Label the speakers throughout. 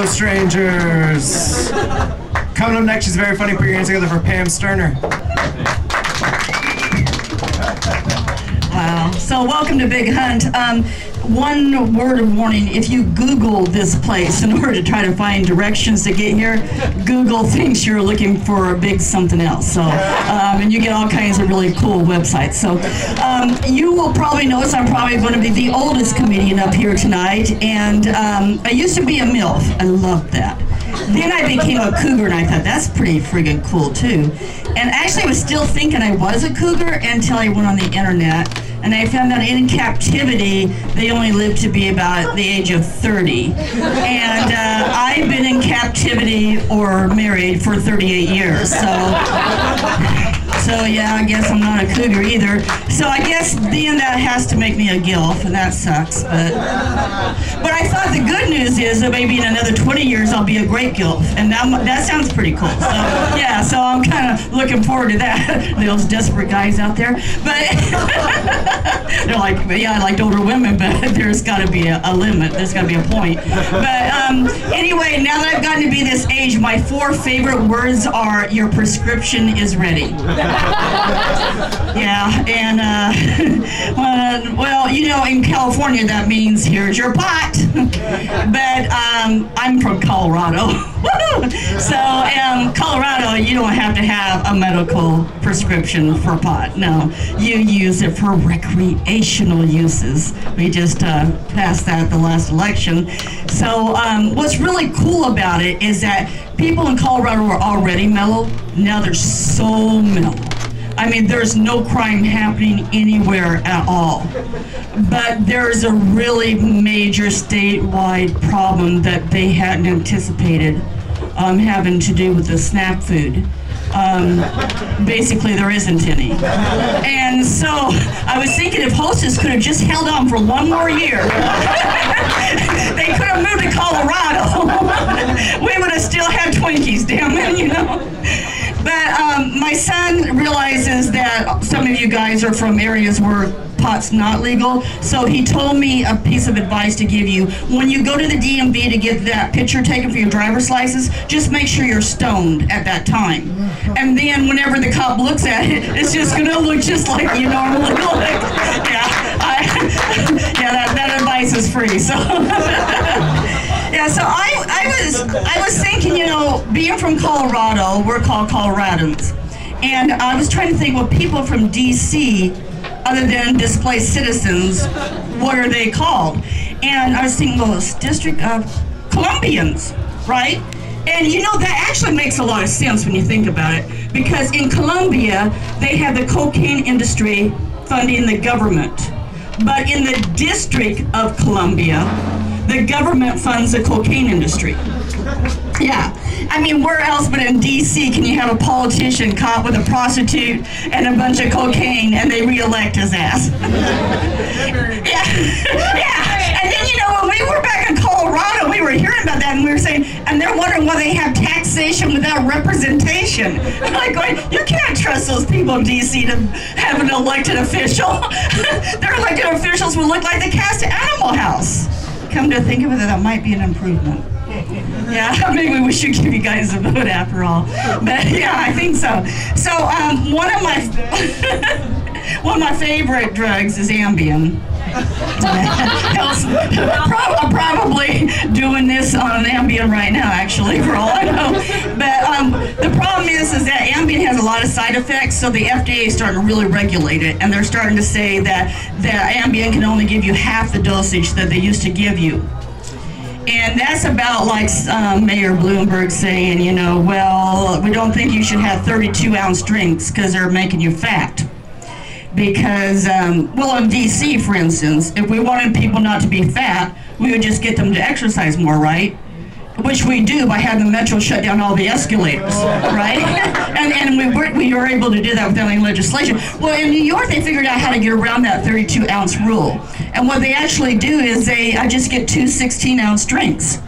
Speaker 1: strangers. Coming up next, she's very funny. Put your hands together for Pam Sterner.
Speaker 2: Wow. So welcome to Big Hunt. One word of warning, if you Google this place in order to try to find directions to get here, Google thinks you're looking for a big something else. So, and you get all kinds of really cool websites. So you will probably notice I'm probably going to be the oldest comedian up here tonight. And I used to be a MILF. I loved that. Then I became a cougar, and I thought, that's pretty friggin' cool, too. And actually, I was still thinking I was a cougar until I went on the internet, and I found out in captivity, they only live to be about the age of 30. And I've been in captivity or married for 38 years, so yeah, I guess I'm not a cougar either. So I guess then that has to make me a gilf, and that sucks. But I thought the good news is that maybe in another 20 years I'll be a great gilf, and that sounds pretty cool. So yeah, so I'm kind of looking forward to that. Those desperate guys out there, but they're like, yeah, I liked older women, but there's got to be a limit. There's got to be a point. But anyway, now that I've gotten to be this age, my 4 favorite words are "your prescription is ready." Yeah, and well, you know, in California that means here's your pot. But I'm from Colorado. So Colorado, you don't have to have a medical prescription for pot. No, you use it for recreational uses. We just passed that the last election. So what's really cool about it is that people in Colorado are already mellow. Now they're so mellow. I mean, there's no crime happening anywhere at all. But there's a really major statewide problem that they hadn't anticipated, having to do with the snack food. Basically, there isn't any. And so I was thinking if Hostess could have just held on for 1 more year, they could have moved to Colorado. We would have still had Twinkies, damn it, you know. But my son realizes that some of you guys are from areas where pot's not legal, so he told me a piece of advice to give you. When you go to the DMV to get that picture taken for your driver's license, just make sure you're stoned at that time. And then whenever the cop looks at it, it's just going to look just like you normally look. Yeah, that advice is free. So. Yeah, so I was thinking, you know, being from Colorado, we're called Coloradans. And I was trying to think, well, people from D.C., other than displaced citizens, what are they called? And I was thinking, well, it's District of Columbians, right? And you know, that actually makes a lot of sense when you think about it, because in Colombia, they have the cocaine industry funding the government. But in the District of Columbia, the government funds the cocaine industry. Yeah, I mean, where else but in D.C. can you have a politician caught with a prostitute and a bunch of cocaine and they re-elect his ass? Yeah, yeah. And then, you know, when we were back in Colorado, we were hearing about that and we were saying, and they're wondering why they have taxation without representation. I'm like going, you can't trust those people in D.C. to have an elected official. Their elected officials would look like the cast of Animal House. Come to think of it, that might be an improvement. Yeah, maybe we should give you guys a vote after all. But yeah, I think so. So one of my favorite drugs is Ambien. I'm probably doing this on an Ambien right now, actually, for all I know. But the problem is that Ambien has a lot of side effects, so the FDA is starting to really regulate it, and they're starting to say that Ambien can only give you half the dosage that they used to give you. And that's about like Mayor Bloomberg saying, you know, well, we don't think you should have 32-ounce drinks because they're making you fat. Because, well, in D.C., for instance, if we wanted people not to be fat, we would just get them to exercise more, right? Which we do by having the metro shut down all the escalators, right? and we were able to do that without any legislation. Well, in New York, they figured out how to get around that 32-ounce rule. And what they actually do is I just get 2 16-ounce drinks.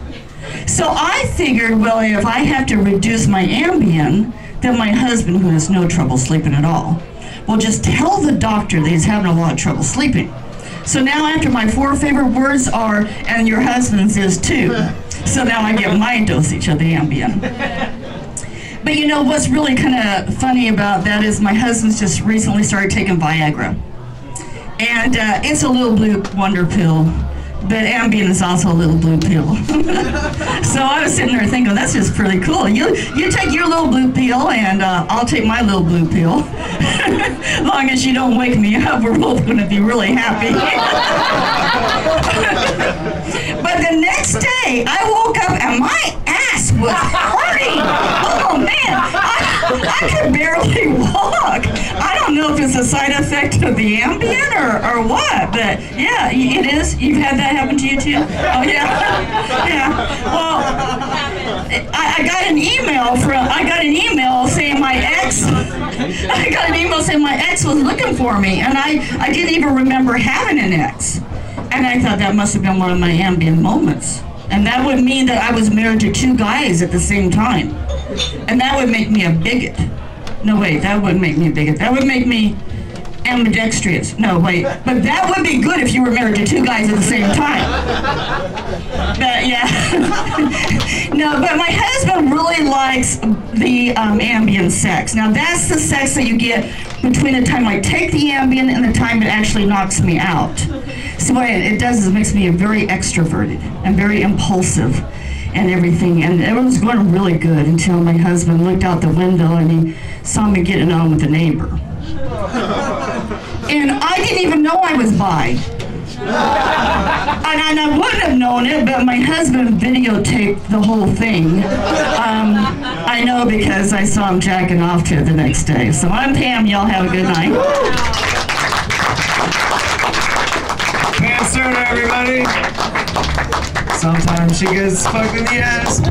Speaker 2: So I figured, well, if I have to reduce my Ambien, then my husband, who has no trouble sleeping at all, will just tell the doctor that he's having a lot of trouble sleeping. So now after my 4 favorite words are, and your husband's is too. So now I get my dosage of the Ambien. But you know what's really kind of funny about that is my husband's just recently started taking Viagra. And it's a little blue wonder pill, but Ambien is also a little blue pill. So I was sitting there thinking, that's just pretty cool. You take your little blue pill, and I'll take my little blue pill. As long as you don't wake me up, we're both going to be really happy. But the next day, I woke up and my ass was hurting. Oh man, I could barely walk. I don't know if it's a side effect of the Ambien or what, but yeah, it is. You've had that happen to you too? Oh yeah, yeah. Well, I got an email saying my ex. I got an email saying my ex was looking for me, and I didn't even remember having an ex. And I thought that must have been one of my Ambien moments. And that would mean that I was married to 2 guys at the same time. And that would make me a bigot. No, wait, that wouldn't make me a bigot. That would make me ambidextrous. No, wait. But that would be good if you were married to 2 guys at the same time. But yeah. No, but my husband really likes the Ambien sex. Now that's the sex that you get between the time I take the Ambien and the time it actually knocks me out. So what it does is it makes me very extroverted and very impulsive and everything. And it was going really good until my husband looked out the window and he saw me getting on with the neighbor. And I didn't even know I was bi. And I wouldn't have known it, but my husband videotaped the whole thing. I know because I saw him jacking off to it the next day. So I'm Pam, y'all have a good night.
Speaker 1: Pam Sterner, everybody. Sometimes she gets fucked in the ass.